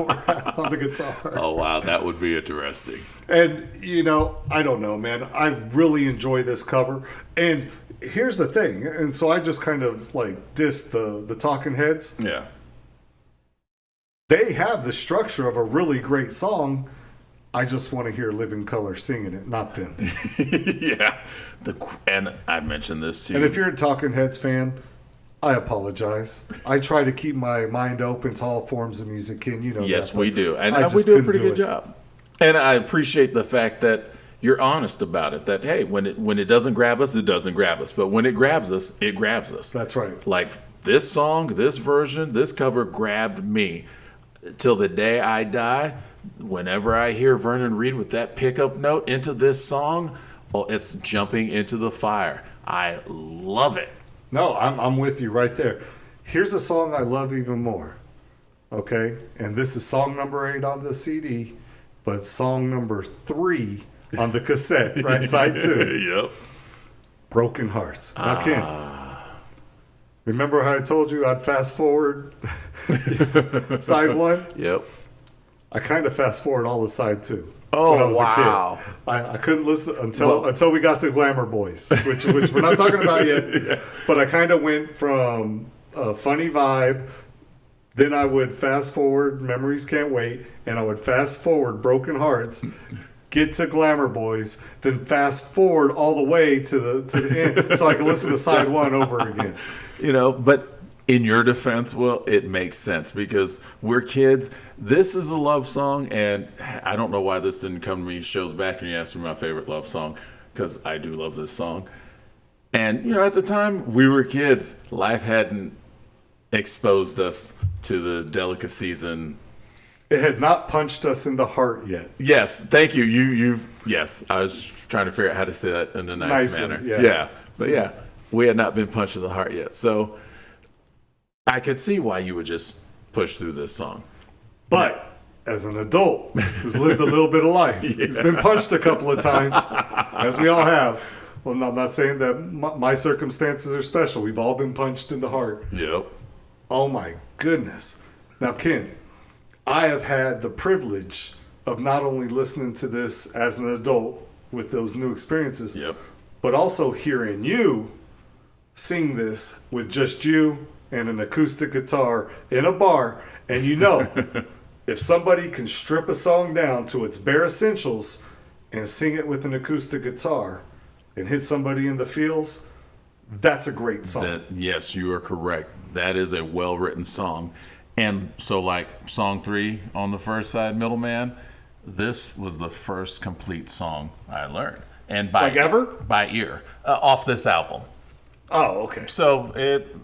on the guitar. Oh, wow. That would be interesting. And, you know, I don't know, man. I really enjoy this cover. And here's the thing. And so I just kind of like dissed the Talking Heads. Yeah. They have the structure of a really great song. I just want to hear Living Color singing it, not them. Yeah. And I mentioned this too. And if you're a Talking Heads fan, I apologize. I try to keep my mind open to all forms of music, Ken. You know yes, that, we do. And I we do a pretty couldn't good job. And I appreciate the fact that you're honest about it. That, hey, when it doesn't grab us, it doesn't grab us. But when it grabs us, it grabs us. That's right. Like this song, this version, this cover grabbed me. Till the day I die, whenever I hear Vernon Reid with that pickup note into this song, oh, it's jumping into the fire. I love it. No, I'm with you right there. Here's a song I love even more. Okay? And this is song number 8 on the CD, but song number 3 on the cassette, right? Side 2. Yep. Broken Hearts. Now, Ken, remember how I told you I'd fast forward side 1? Yep. I kind of fast forward all the side 2. Oh, when I was wow. a kid. I couldn't listen until we got to Glamour Boys, which we're not talking about yet. Yeah. But I kind of went from a funny vibe, then I would fast forward Memories Can't Wait, and I would fast forward Broken Hearts, get to Glamour Boys, then fast forward all the way to the end so I can listen to side 1 over again. You know, but in your defense, well, it makes sense because we're kids. This is a love song, and I don't know why this didn't come to me shows back and you asked me my favorite love song, because I do love this song. And, you know, at the time, we were kids. Life hadn't exposed us to the delicacies and... It had not punched us in the heart yet. Yes, thank you. Yes, I was trying to figure out how to say that in a nice manner. Yeah. But yeah, we had not been punched in the heart yet. So I could see why you would just push through this song. But as an adult who's lived a little bit of life, who's been punched a couple of times, as we all have. Well, I'm not saying that my circumstances are special. We've all been punched in the heart. Yep. Oh my goodness. Now, Ken, I have had the privilege of not only listening to this as an adult with those new experiences, Yep. but also hearing you sing this with just you and an acoustic guitar in a bar. And you know, if somebody can strip a song down to its bare essentials and sing it with an acoustic guitar and hit somebody in the feels, that's a great song. Yes, you are correct. That is a well-written song. And so like song 3 on the first side, Middleman, this was the first complete song I learned. And by ever? By ear. Off this album. Oh, okay. So it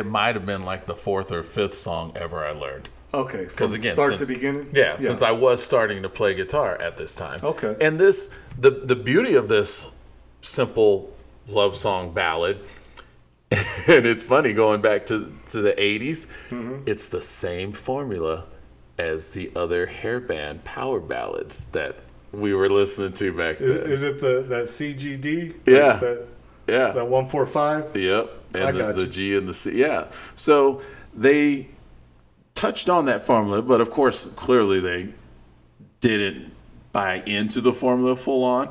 might have been like the 4th or 5th song ever I learned. Okay, from start to beginning? Yeah, since I was starting to play guitar at this time. Okay. And the beauty of this simple love song ballad And it's funny going back to the 80s. It's the same formula as the other hair band power ballads that we were listening to back then. Is it that CGD? Yeah. That 145? Yep. I And got the you. G and the C. Yeah. So they touched on that formula, but of course, clearly they didn't buy into the formula full on.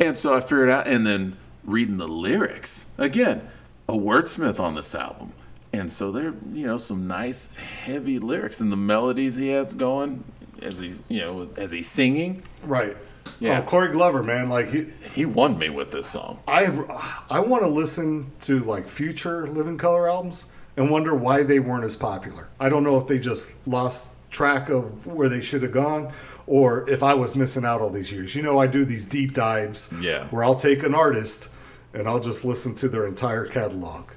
And so I figured out, and then reading the lyrics, again, a wordsmith on this album. And so there, some nice heavy lyrics and the melodies he has going as he's singing. Right. Yeah. Oh, Corey Glover, man, like He won me with this song. I want to listen to like future Living Color albums and wonder why they weren't as popular. I don't know if they just lost track of where they should have gone, or if I was missing out all these years. I do these deep dives where I'll take an artist and I'll just listen to their entire catalog.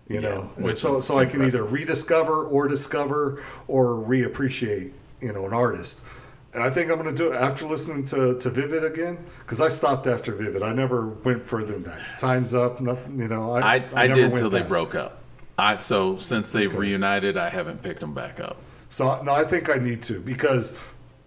which so is I can either impressive. rediscover or discover or reappreciate, an artist. And I think I'm going to do it after listening to Vivid again, because I stopped after Vivid. I never went further than that. Time's Up, nothing, I never did went until they past broke that. up. So since they've reunited, I haven't picked them back up. So no, I think I need to, because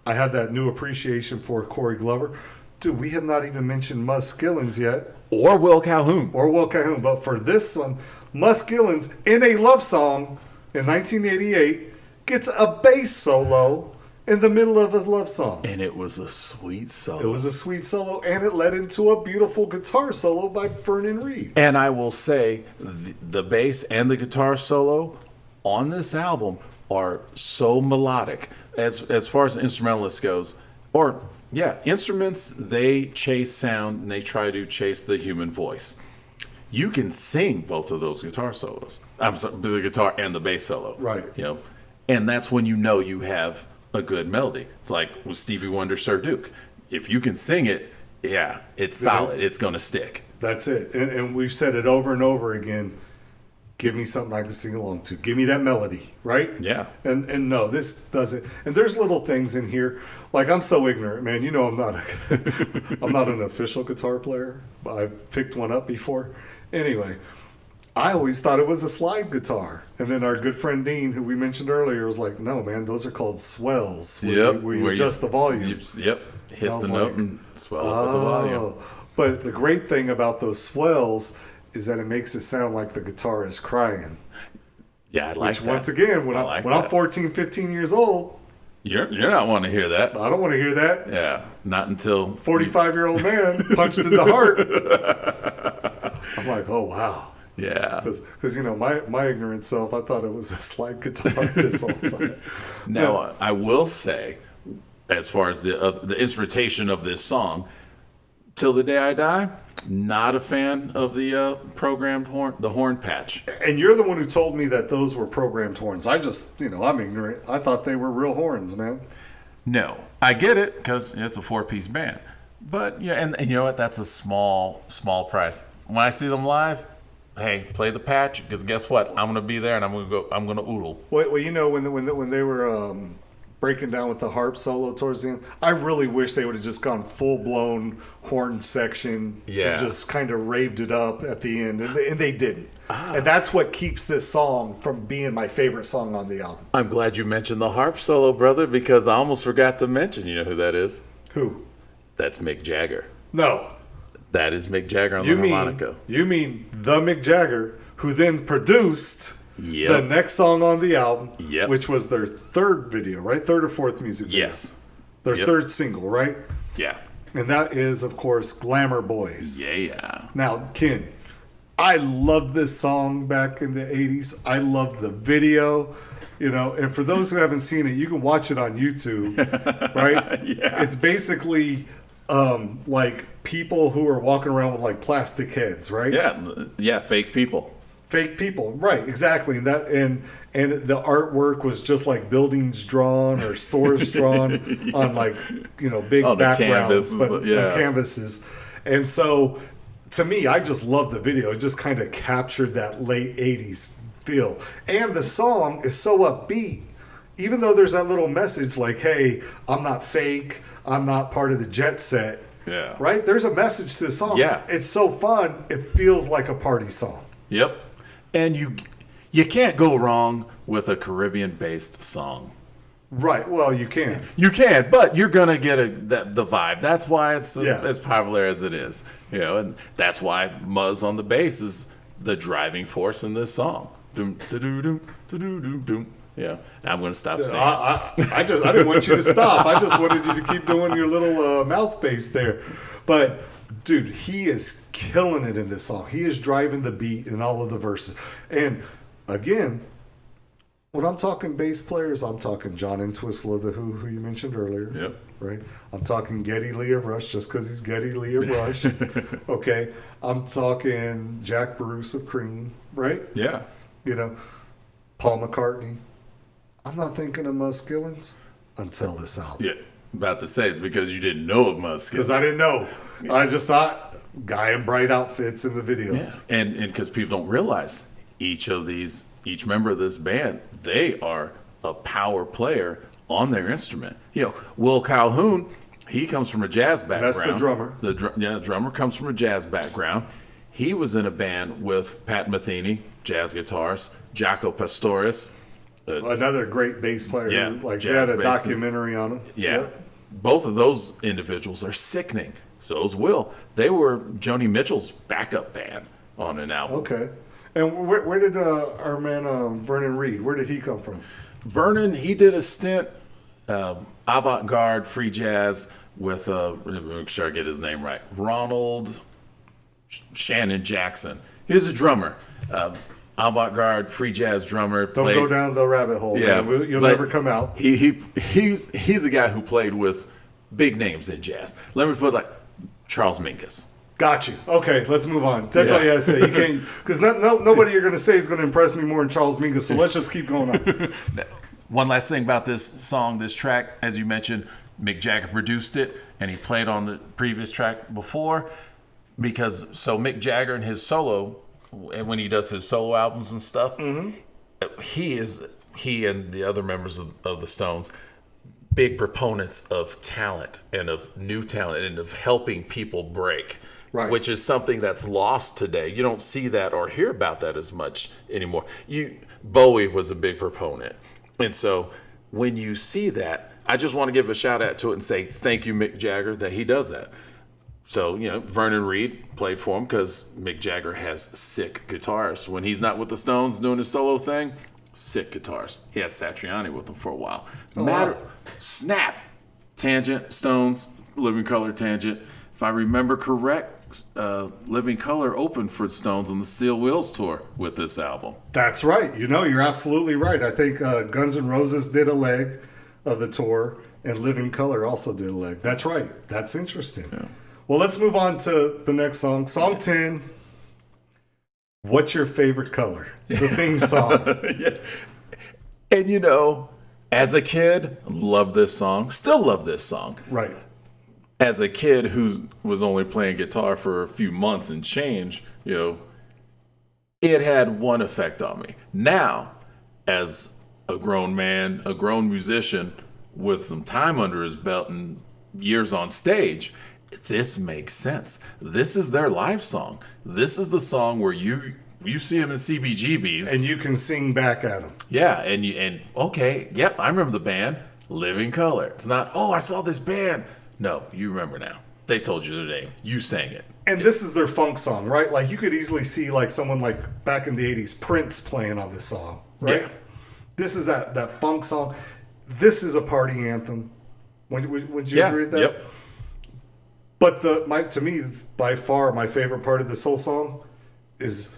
I had that new appreciation for Corey Glover. Dude, we have not even mentioned Mus Skillins yet, Or Will Calhoun. or Will Calhoun. But for this one, Mus Skillins, in a love song in 1988, gets a bass solo in the middle of his love song. And it was a sweet solo. It was a sweet solo, and it led into a beautiful guitar solo by Vernon Reid. And I will say, the bass and the guitar solo on this album are so melodic. As far as the instrumentalist goes, instruments, they chase sound and they try to chase the human voice. You can sing both of those guitar solos. I'm sorry, the guitar and the bass solo. Right. And that's when you have a good melody. It's like with Stevie Wonder, Sir Duke. If you can sing it, it's solid. It's going to stick. That's it. And we've said it over and over again. Give me something I can sing along to. Give me that melody, right? Yeah. And no, this doesn't. And there's little things in here. Like, I'm so ignorant, man. I'm not I'm not an official guitar player. I've picked one up before. Anyway, I always thought it was a slide guitar. And then our good friend Dean, who we mentioned earlier, was like, no, man, those are called swells. Where you adjust the volume. Hit I was the note like, and swell up with the volume. But the great thing about those swells is that it makes it sound like the guitar is crying. Yeah, I like Which, that. once again, when I'm 14, 15 years old, You're not wanting to hear that. I don't want to hear that. Yeah, not until 45-year-old man punched in the heart. I'm like, oh, wow. Yeah. Because, my ignorant self, I thought it was a slide guitar this whole time. Now, I will say, as far as the instrumentation of this song, Till the Day I Die, not a fan of the programmed horn, the horn patch. And you're the one who told me that those were programmed horns. I just, I'm ignorant. I thought they were real horns, man. No, I get it because it's a 4-piece band. But, and you know what? That's a small price. When I see them live, hey, play the patch, because guess what? I'm going to be there and I'm going to oodle. Well, when they were breaking down with the harp solo towards the end, I really wish they would have just gone full-blown horn section and just kind of raved it up at the end, and they didn't. And that's what keeps this song from being my favorite song on the album. I'm glad you mentioned the harp solo, brother, because I almost forgot to mention, you know who that is? Who? That's Mick Jagger. No. That is Mick Jagger on the harmonica. You mean the Mick Jagger, who then produced the next song on the album, which was their third video, right? Third or fourth music video. Yes. Their third single, right? Yeah. And that is, of course, Glamour Boys. Yeah. Now, Ken, I loved this song back in the 80s. I loved the video, and for those who haven't seen it, you can watch it on YouTube, right? Yeah. It's basically like people who are walking around with like plastic heads, right? Yeah, fake people. Fake people, right? Exactly. And the artwork was just like buildings drawn or stores drawn on like big backgrounds, canvases, but on canvases. And so, to me, I just love the video. It just kind of captured that late '80s feel, and the song is so upbeat. Even though there's that little message like, "Hey, I'm not fake. I'm not part of the jet set." Yeah. Right? There's a message to the song. Yeah. It's so fun. It feels like a party song. Yep. And you can't go wrong with a Caribbean-based song. Right. Well, you can. You can, but you're gonna get the vibe. That's why it's as popular as it is. And that's why Muzz on the bass is the driving force in this song. Doom, da-doo-doom, da-doo-doom-doom. Yeah, I'm going to stop saying. I didn't want you to stop. I just wanted you to keep doing your little mouth bass there. But dude, he is killing it in this song. He is driving the beat in all of the verses. And again, when I'm talking bass players, I'm talking John Entwistle of the who you mentioned earlier. Yep. Right. I'm talking Geddy Lee of Rush just because he's Geddy Lee of Rush. Okay. I'm talking Jack Bruce of Cream. Right. Yeah. Paul McCartney. I'm not thinking of Muzz Skillings until this album. Yeah. About to say it's because you didn't know of Muzz Skillings. Because I didn't know. I just thought guy in bright outfits in the videos. Yeah. And because people don't realize each member of this band, they are a power player on their instrument. Will Calhoun, he comes from a jazz background. That's the drummer. The drummer comes from a jazz background. He was in a band with Pat Metheny, jazz guitarist, Jaco Pastorius. Another great bass player. Yeah, they had a documentary on him. Yeah. Yep. Both of those individuals are sickening. So is Will. They were Joni Mitchell's backup band on an album. Okay. And where did our man Vernon Reid, where did he come from? Vernon, he did a stint avant-garde free jazz with, make sure I get his name right, Ronald Shannon Jackson. He was a drummer, avant-garde free jazz drummer. Don't go down the rabbit hole. Yeah, man. You'll never come out. He's a guy who played with big names in jazz. Let me put Charles Mingus. Got you. Okay, let's move on. That's all you gotta say. You can't, because nobody you're gonna say is gonna impress me more than Charles Mingus. So let's just keep going on. One last thing about this song, this track, as you mentioned, Mick Jagger produced it, and he played on the previous track before, because Mick Jagger and his solo, and when he does his solo albums and stuff, he and the other members of the Stones, big proponents of talent and of new talent and of helping people break. Right. Which is something that's lost today. You don't see that or hear about that as much anymore. Bowie was a big proponent. And so when you see that, I just want to give a shout out to it and say thank you, Mick Jagger, that he does that. So, Vernon Reid played for him because Mick Jagger has sick guitars. When he's not with the Stones doing his solo thing, sick guitars. He had Satriani with him for a while. Snap, Tangent, Stones, Living Colour, Tangent. If I remember correct, Living Colour opened for Stones on the Steel Wheels tour with this album. That's right. You're absolutely right. I think Guns N' Roses did a leg of the tour, and Living Colour also did a leg. That's right. That's interesting. Yeah. Well, let's move on to the next song. Song 10, What's Your Favorite Color? The theme song. Yeah. And as a kid, loved this song. Still love this song. Right. As a kid who was only playing guitar for a few months and change, it had one effect on me. Now, as a grown man, a grown musician with some time under his belt and years on stage, this makes sense. This is their live song. This is the song where you see him in CBGBs. And you can sing back at him. Yeah, I remember the band, Living Colour. It's not, I saw this band. No, you remember now. They told you their name. You sang it. And this is their funk song, right? You could easily see someone back in the 80s, Prince playing on this song, right? Yeah. This is that funk song. This is a party anthem. Would you agree with that? Yep. But to me, by far, my favorite part of this whole song is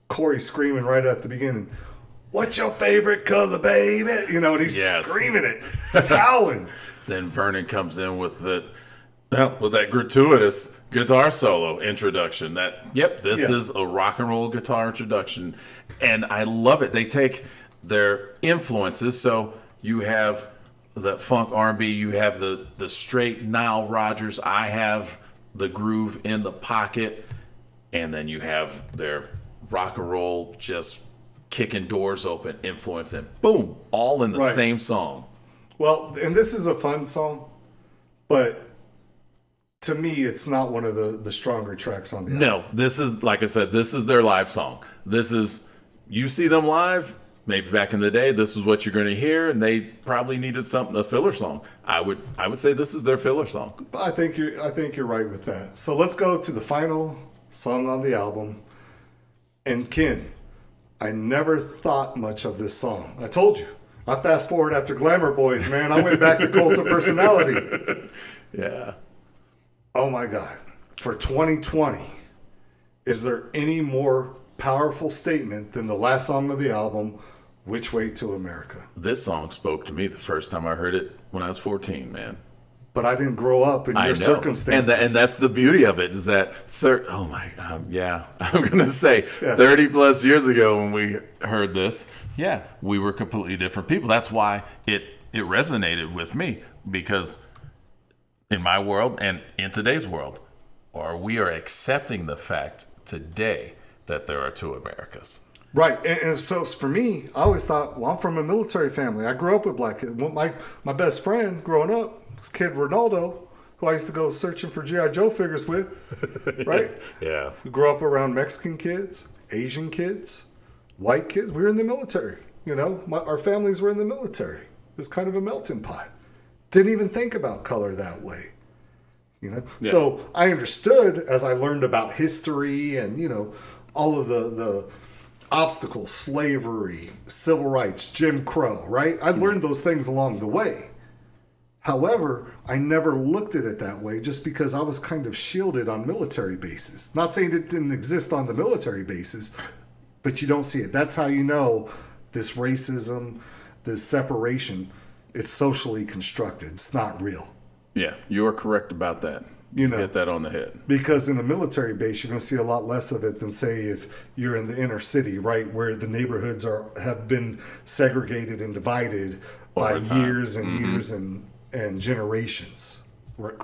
Corey screaming right at the beginning, "What's your favorite color, baby?" And he's screaming it, just howling. Then Vernon comes in with that gratuitous guitar solo introduction. This is a rock and roll guitar introduction, and I love it. They take their influences, so you have the funk R&B, you have the straight Nile Rodgers, I have the groove in the pocket, and then you have their rock and roll just kicking doors open influence, and boom, all in the same song. Well, and this is a fun song, but to me, it's not one of the stronger tracks on the album. No, this is, like I said, this is their live song. This is you see them live, maybe back in the day, this is what you're going to hear, and they probably needed a filler song. I would say this is their filler song. I think you're right with that. So let's go to the final song on the album. And Ken, I never thought much of this song. I told you. I fast forward after Glamour Boys, man. I went back to Cult of Personality. Yeah. Oh my God. For 2020, is there any more powerful statement than the last song of the album, Which Way to America? This song spoke to me the first time I heard it when I was 14, man. But I didn't grow up in your circumstances. And that's the beauty of it, is that oh my God, yeah. I'm going to say 30 plus years ago when we heard this, yeah, we were completely different people. That's why it resonated with me, because in my world and in today's world, we are accepting the fact today that there are two Americas. Right. And so for me, I always thought, well, I'm from a military family. I grew up with black kids. My best friend growing up, this kid Ronaldo, who I used to go searching for G.I. Joe figures with, right? Yeah. We grew up around Mexican kids, Asian kids, white kids. We were in the military. You know, our families were in the military. It was kind of a melting pot. Didn't even think about color that way. You know? Yeah. So I understood as I learned about history and, you know, all of the obstacles, slavery, civil rights, Jim Crow, right? I learned those things along the way. However, I never looked at it that way just because I was kind of shielded on military bases. Not saying it didn't exist on the military bases, but you don't see it. That's how you know this racism, this separation, it's socially constructed. It's not real. Yeah, you are correct about that. You know, hit that on the head. Because in a military base, you're going to see a lot less of it than, say, if you're in the inner city, right, where the neighborhoods have been segregated and divided by years and years and generations.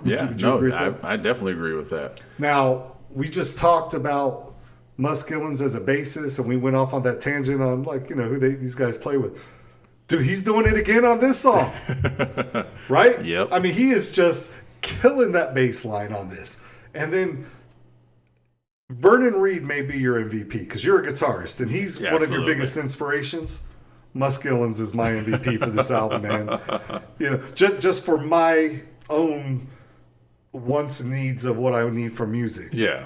Yeah, I definitely agree with that. Now, we just talked about Muskellins as a bassist, and we went off on that tangent on, like, you know, who these guys play with. Dude, he's doing it again on this song. Right? Yep. I mean, he is just killing that bass line on this. And then Vernon Reid may be your MVP because you're a guitarist, and he's one of your biggest inspirations. Muskellins is my MVP for this album, man. You know, just for my own wants and needs of what I would need from music. Yeah.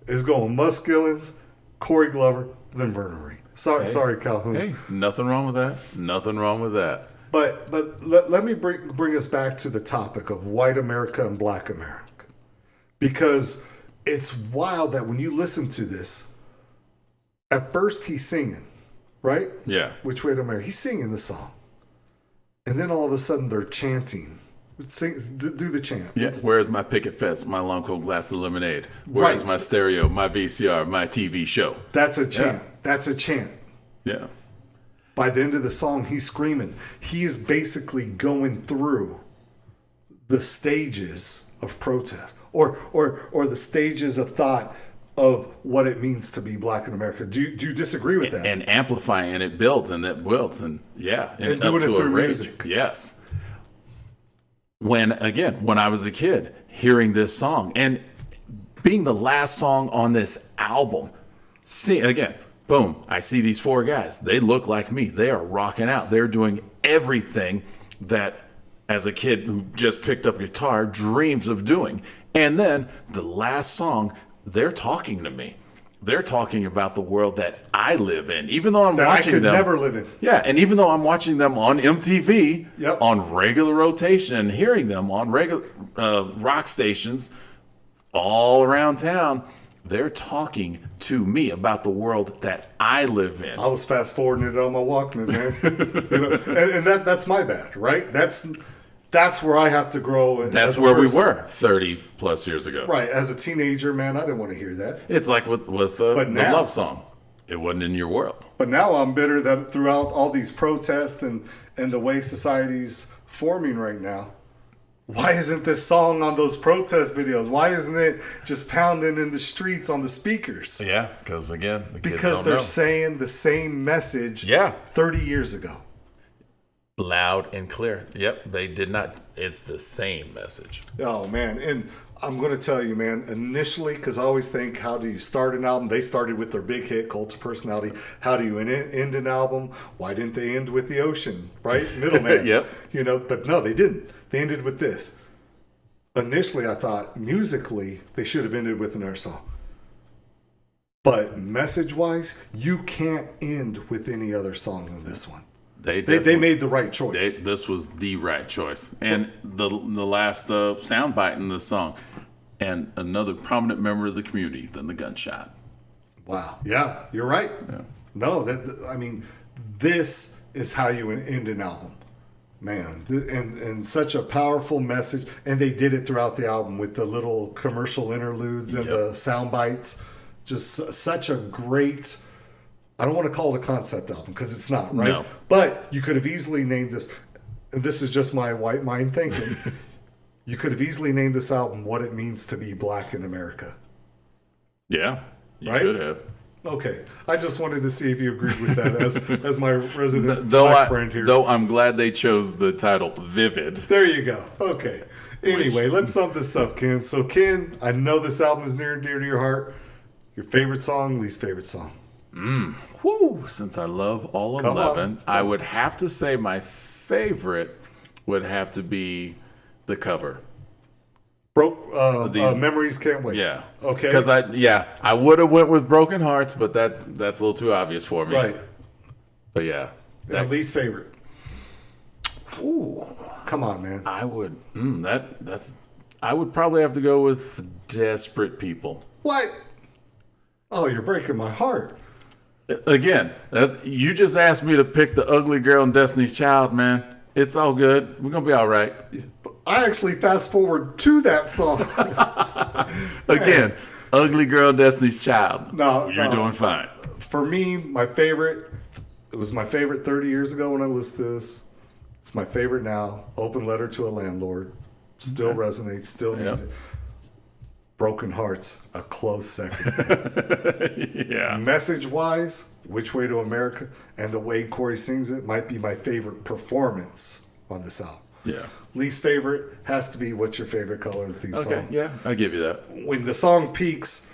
Is going Muskellins, Corey Glover, then Vernon Reid. Sorry, Calhoun. Hey, nothing wrong with that. Nothing wrong with that. But let me bring us back to the topic of white America and black America. Because it's wild that when you listen to this, at first he's singing, right? Yeah. Which Way to America? He's singing the song. And then all of a sudden they're chanting. Do the chant. Yeah. Where's my picket fence, my long cold glass of lemonade? Where's my stereo, my VCR, my TV show? That's a chant. Yeah. That's a chant. Yeah. By the end of the song, he's screaming. He is basically going through the stages of protest or the stages of thought of what it means to be black in America. Do you disagree with that? And amplifying, and it builds, and it builds, and yeah. And doing it through music. Yes. When I was a kid, hearing this song, and being the last song on this album, boom, I see these four guys. They look like me. They are rocking out. They're doing everything that, as a kid who just picked up guitar, dreams of doing. And then the last song, they're talking to me. They're talking about the world that I live in, even though I'm watching them. I could never live in. Yeah, and even though I'm watching them on MTV, on regular rotation, and hearing them on regular rock stations all around town, they're talking to me about the world that I live in. I was fast forwarding it on my Walkman, man. You know, and that's my bad, right? That's where I have to grow. That's where we were 30 plus years ago. Right. As a teenager, man, I didn't want to hear that. It's like with the love song. It wasn't in your world. But now I'm bitter that throughout all these protests and the way society's forming right now, why isn't this song on those protest videos? Why isn't it just pounding in the streets on the speakers? Yeah, because again, the kids because they're saying the same message 30 years ago. Loud and clear. Yep, they did not. It's the same message. Oh, man. And I'm going to tell you, man, initially, because I always think, how do you start an album? They started with their big hit, Cult of Personality. How do you end an album? Why didn't they end with The Ocean, right? Middleman. Yep. You know, but no, they didn't. They ended with this. Initially, I thought, musically, they should have ended with another song. But message-wise, you can't end with any other song than this one. They made the right choice. This was the right choice. And the last soundbite in this song, and another prominent member of the community than the gunshot. Wow. Yeah, you're right. Yeah. No, I mean, this is how you end an album. Man, and such a powerful message. And they did it throughout the album with the little commercial interludes and the sound bites. Just such a great... I don't want to call it a concept album because it's not, right? No. But you could have easily named this, and this is just my white mind thinking, you could have easily named this album What It Means to Be Black in America. Yeah, you right? could have. Okay. I just wanted to see if you agreed with that as my resident black friend here. Though I'm glad they chose the title Vivid. There you go. Okay. Anyway, let's sum this up, Ken. So, Ken, I know this album is near and dear to your heart. Your favorite song, least favorite song? Whew, since I love all 11, I would have to say my favorite would have to be the cover. Memories Can't Wait. Yeah. Okay. Because I would have went with Broken Hearts, but that's a little too obvious for me. Right. But yeah. And least favorite. Ooh. Come on, man. I would. I would probably have to go with Desperate People. What? Oh, you're breaking my heart. Again, you just asked me to pick the ugly girl in Destiny's Child, man. It's all good. We're going to be all right. I actually fast forward to that song. Again, ugly girl in Destiny's Child. You're doing fine. For me, my favorite, it was my favorite 30 years ago when I listened to this. It's my favorite now. Open Letter to a Landlord. Still resonates, still means it. Broken Hearts, a close second. Yeah. Message-wise, Which Way to America, and the way Corey sings it might be my favorite performance on this album. Yeah. Least favorite has to be What's Your Favorite Color of the theme song. Okay, yeah, I'll give you that. When the song peaks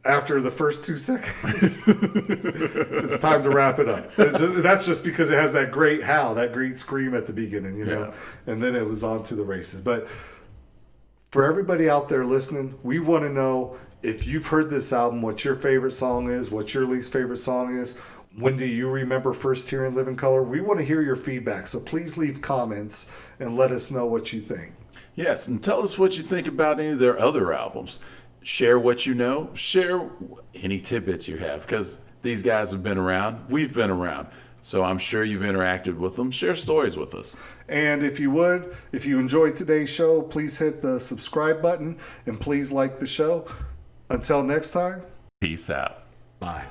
after the first 2 seconds, it's time to wrap it up. That's just because it has that great howl, that great scream at the beginning, you know, and then it was on to the races. But for everybody out there listening, we want to know if you've heard this album, what your favorite song is, what your least favorite song is. When do you remember first hearing Living Color? We want to hear your feedback, so please leave comments and let us know what you think. Yes, and tell us what you think about any of their other albums. Share what you know. Share any tidbits you have, because these guys have been around. We've been around. So I'm sure you've interacted with them. Share stories with us. And if you enjoyed today's show, please hit the subscribe button and please like the show. Until next time, Peace out. bye.